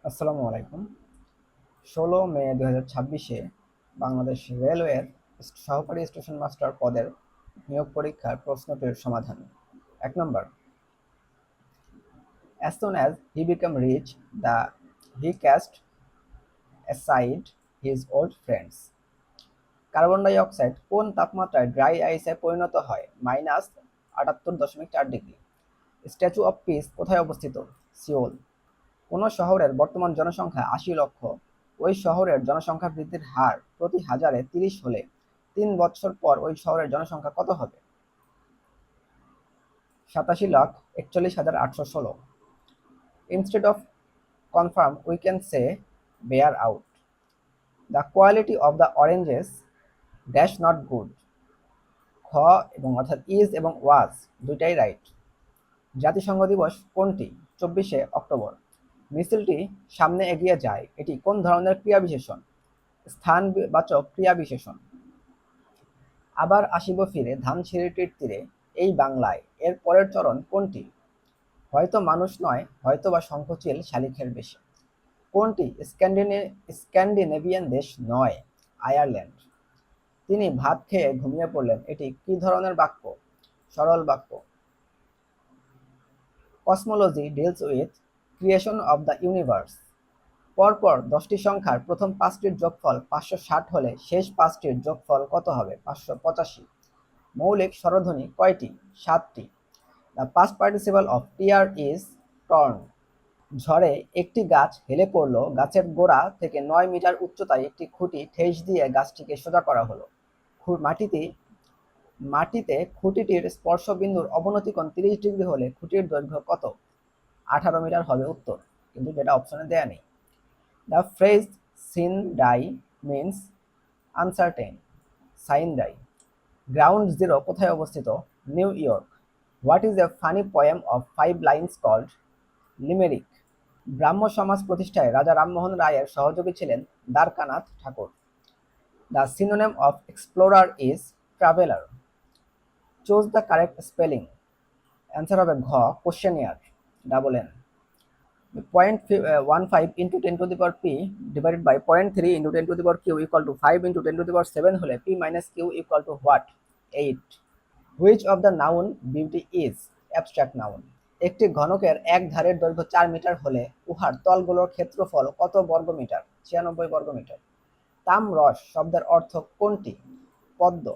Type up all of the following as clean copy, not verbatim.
আসসালামু আলাইকুম। ১৬ মে ২০২৬-এ বাংলাদেশ রেলওয়ের সহকারী স্টেশন মাস্টার পদের নিয়োগ পরীক্ষার প্রশ্নটির সমাধান। ১ নম্বর, as soon as he became rich, he cast aside his old friends. Carbon dioxide কোন তাপমাত্রায় ড্রাই আইসে পরিণত হয়? -৭৮.৪ ডিগ্রি। স্ট্যাচু অফ পিস কোথায় অবস্থিত? সিওল। কোনো শহরের বর্তমান জনসংখ্যা ৮০ লক্ষ, ওই শহরের জনসংখ্যা বৃদ্ধির হার প্রতি হাজারে ৩০ হলে ৩ বছর পর ওই শহরের জনসংখ্যা কত হবে? ৮৭,৪১,৮১৬। Instead of confirm we can say bear out. The quality of the oranges dash not good. খ এবং অর্থাৎ ইজ এবং ওয়াজ দুইটাই রাইট। জাতিসংঘ দিবস কোনটি? ২৪শে অক্টোবর। মিছিলটি সামনে এগিয়ে যায়, এটি কোন ধরনের ক্রিয়া বিশেষণ? স্থানবাচক ক্রিয়া বিশেষণ। আবার আসিব ফিরে ধানসিঁড়িটির তীরে, এই বাংলায় এর পরের চরণ কোনটি? হয়তো মানুষ নয়, হয়তো বা শঙ্খচিল শালিখের বেশে। কোনটি স্ক্যান্ডিনেভিয়ান দেশ নয়? আয়ারল্যান্ড। তিনি ভাত খেয়ে ঘুমিয়ে পড়লেন, এটি কি ধরনের বাক্য? সরল বাক্য। Cosmology deals with creation of the universe. পরপর 10টি সংখ্যার প্রথম 5টির যোগফল 560 হলে শেষ 5টির যোগফল কত হবে? 585। মৌলিক স্বরধ্বনি কয়টি? 7টি। The past participle of tear is torn. ঝড়ে একটি গাছ হেলে পড়ল, গাছের গোড়া থেকে 9 মিটার উচ্চতায় একটি খুঁটি ঠেস দিয়ে গাছটিকে সোজা করা হলো। মাটিতে মাটিতে খুঁটিটির স্পর্শবিন্দুর অবনতিকোণ 30 ডিগ্রি হলে খুঁটির দৈর্ঘ্য কত? 18 মিটার হবে উত্তর, কিন্তু যেটা অপশনে দেয়া নেই। The phrase sine die means uncertain. Sine die. Ground zero কোথায় অবস্থিত? New York. What is a funny poem of 5 lines called? Limerick. Brahmo Samaj প্রতিষ্ঠায় রাজা রামমোহন রায়ের সহযোগী ছিলেন Dwarkanath Thakur. The synonym of explorer is traveller. Choose the correct spelling. Answer হবে ঘ, questionnaire, double N. 0.15 into 10 to the power p divided by 0.3 into 10 to the power q equal to 5 into 10 to the power 7 হলে p minus q equal to what? 8. Which of the noun beauty is? Abstract noun. একটি ঘনকের এক ধারের দৈর্ঘ্য 4 metre হলে উহার তলগুলোর ক্ষেত্রফল কত বর্গমিটার? 96 বর্গমিটার। তামরস শব্দের অর্থ কোনটি? পদ্ম।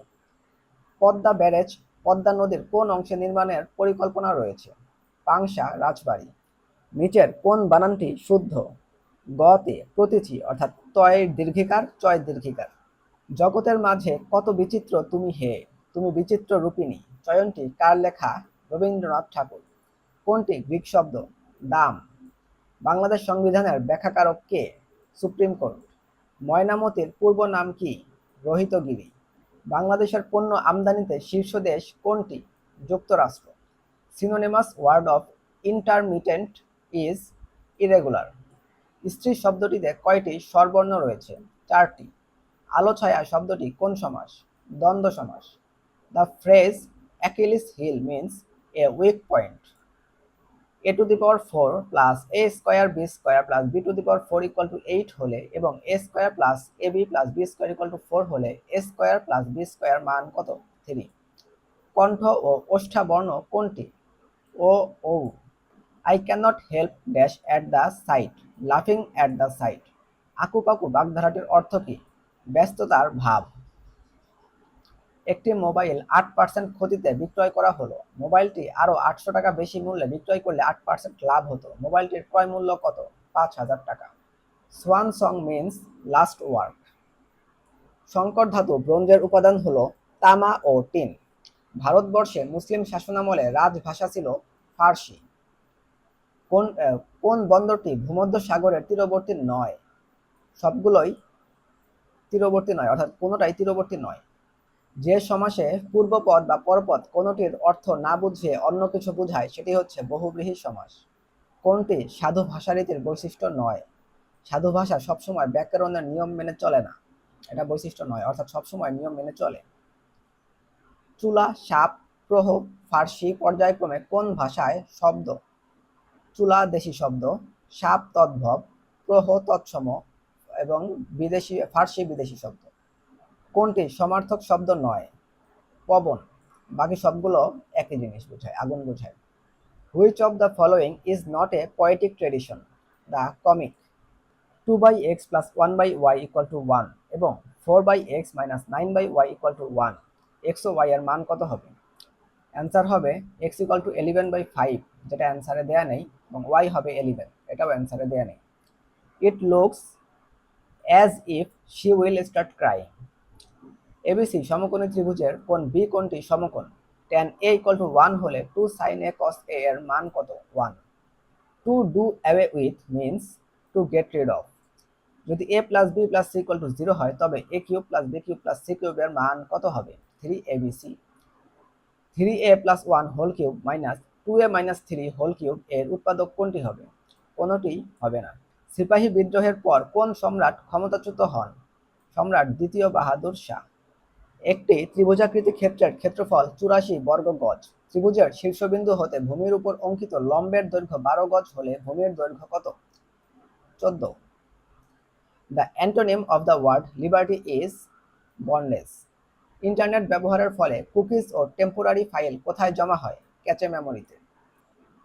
পদ্মা ব্যারেজ পদ্মা নদীর কোন অংশে নির্মাণের পরিকল্পনা রয়েছে? পাংশা, রাজবাড়ী। নিচের কোন বানানটি শুদ্ধ? গতে প্রতীচী অর্থাৎ তয়ের দীর্ঘিকার, চয় দীর্ঘিকার। জগতের মাঝে কত বিচিত্র তুমি হে, তুমি বিচিত্র রূপিণী চয়নটি কার লেখা? রবীন্দ্রনাথ ঠাকুর। কোনটি গ্রিক শব্দ? দাম। বাংলাদেশ সংবিধানের ব্যাখ্যাকারক কে? Supreme court. ময়নামতির পূর্ব নাম কি? রোহিতগিরি। বাংলাদেশের পণ্য আমদানিতে শীর্ষ দেশ কোনটি? যুক্তরাষ্ট্র। Synonymous word of intermittent is irregular. স্ত্রী শব্দটিতে কয়টি স্বরবর্ণ রয়েছে? 4টি। আলো ছায়া শব্দটি কোন সমাস? দ্বন্দ্ব সমাস। The phrase Achilles heel means a weak point. a to the power 4 plus a square b square plus b to the power 4 equal to 8 হলে এবং a square plus ab plus b square equal to 4 হলে a square plus b square মান কত? 3। কণ্ঠ ও ওষ্ঠা বর্ণ কোনটি? ও ও। I cannot help dash at the sight, laughing at the sight. আকুপাকু বাগধারাটির অর্থ কি? ব্যস্ততার ভাব। একটি মোবাইল 8% ক্ষতিতে বিক্রয় করা হলো, মোবাইলটি আরো 800 টাকা বেশি মূল্যে বিক্রয় করলে 8% লাভ হতো, মোবাইলটির ক্রয় মূল্য কত? 5,000 টাকা। Swan song means last work. সংকর ধাতু ব্রোঞ্জের উপাদান হলো তামা ও টিন। ভারতবর্ষে মুসলিম শাসনামলে রাজভাষা ছিল ফার্সি। কোন বন্দরটি ভূমধ্যসাগরের তীরবর্তী নয়? সবগুলোই তীরবর্তী নয়, অর্থাৎ কোনোটাই তীরবর্তী নয়। যে সমাসে পূর্বপদ বা পরপদ কোনোটির অর্থ না বুঝিয়ে অন্য কিছু বোঝায় সেটি হচ্ছে বহুব্রীহি সমাস। কোনটি সাধু ভাষারীতির বৈশিষ্ট্য নয়? সাধু ভাষা সবসময় ব্যাকরণের নিয়ম মেনে চলে না, এটা বৈশিষ্ট্য নয়, অর্থাৎ সবসময় নিয়ম মেনে চলে। চুলা, সাপ, প্রহব ফার্সি পর্যায়ক্রমে কোন ভাষায় শব্দ? চুলা দেশি শব্দ, সাপ তদ্ভব, প্রহ তৎসম এবং ফার্সি বিদেশি শব্দ। কোনটি সমার্থক শব্দ নয়? পবন। বাকি সবগুলো একই জিনিস বোঝায়, আগুন বোঝায়। Which of the following is not a poetic tradition? The comic. 2/x plus 1/y equal to 1 এবং 4/x minus 9/y equal to 1, x O y এর মান কত হবে? অ্যান্সার হবে x equal to 11/5, যেটা অ্যান্সারে দেয়া নেই, এবং y হবে 11, এটাও অ্যান্সারে দেয়া নেই। It looks as if she will start crying. ABC সমকোণী ত্রিভুজের কোণ বি কোণটি সমকোণ। tan a equal to 1 হলে 2 sin a cos a এর মান কত? 1. To do away with means to get rid of. যদি a plus b plus c equal to 0 হয় তবে a cube plus b cube plus c cube এর মান কত হবে? 3abc। 3a plus 1 whole cube minus 2a minus 3 whole cube এর উৎপাদক কোনটি হবে? কোনোটি হবে না। সিপাহী বিদ্রোহের পর কোন সম্রাট ক্ষমতাচ্যুত হন? সম্রাট দ্বিতীয় বাহাদুর শাহ। একটি ত্রিভুজাকৃতি ক্ষেত্রের ক্ষেত্রফল 84 বর্গ গজ। ত্রিভুজের শীর্ষবিন্দু হতে ভূমির উপর অঙ্কিত লম্বের দৈর্ঘ্য 12 গজ হলে ভূমির দৈর্ঘ্য কত? 14। The antonym of the word liberty is bondage. Internet ব্যবহারের ফলে কুকিজ ও টেম্পোরারি ফাইল কোথায় জমা হয়? ক্যাচে মেমোরিতে।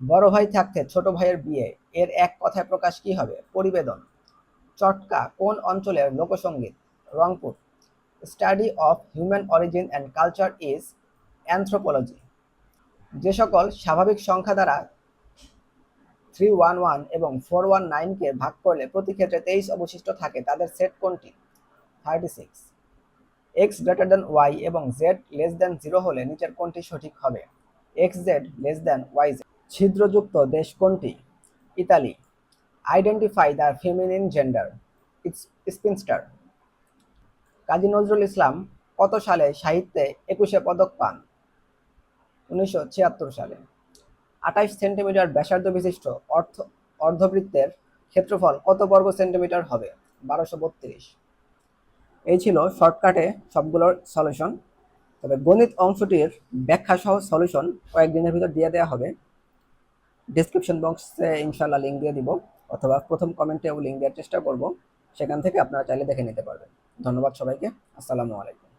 বড় ভাই থাকতে ছোট ভাইয়ের বিয়ে এর এক কথায় প্রকাশ কি হবে? পরিবেদন। চটকা কোন অঞ্চলের লোকসঙ্গীত? Rangpur. Study of human origin and culture is anthropology. যে সকল স্বাভাবিক সংখ্যা দ্বারা 311 এবং 419 কে ভাগ করলে প্রতি ক্ষেত্রে 23 অবশিষ্ট থাকে তাদের সেট কোনটি? 36। x গ্রেটার দেন y এবং z লেস দেন 0 হলে নিচের কোনটি সঠিক হবে? xz less than yz। ছিদ্রযুক্ত দেশ কোনটি? Italy. Identify the feminine gender. It's spinster. Kazi Nazrul Islam কত সালে সাহিত্যে 21শে পদক পান? 1976 সালে। 28 সেন্টিমিটার ব্যাসার্ধ বিশিষ্ট অর্ধবৃত্তের ক্ষেত্রফল কত বর্গ সেন্টিমিটার হবে? 1232। এই ছিল শর্টকাটে সবগুলোর সলিউশন। তবে গণিত অংশটির ব্যাখ্যা সহ সলিউশন কয়েকদিনের ভিতর দিয়ে দেওয়া হবে। ডিসক্রিপশন বক্সে ইনশাল্লাহ লিঙ্ক দিয়ে দিব, অথবা প্রথম কমেন্টেও লিঙ্ক দেওয়ার চেষ্টা করব, সেখান থেকে আপনারা চাইলে দেখে নিতে পারবেন। ধন্যবাদ সবাইকে। আসসালামু আলাইকুম।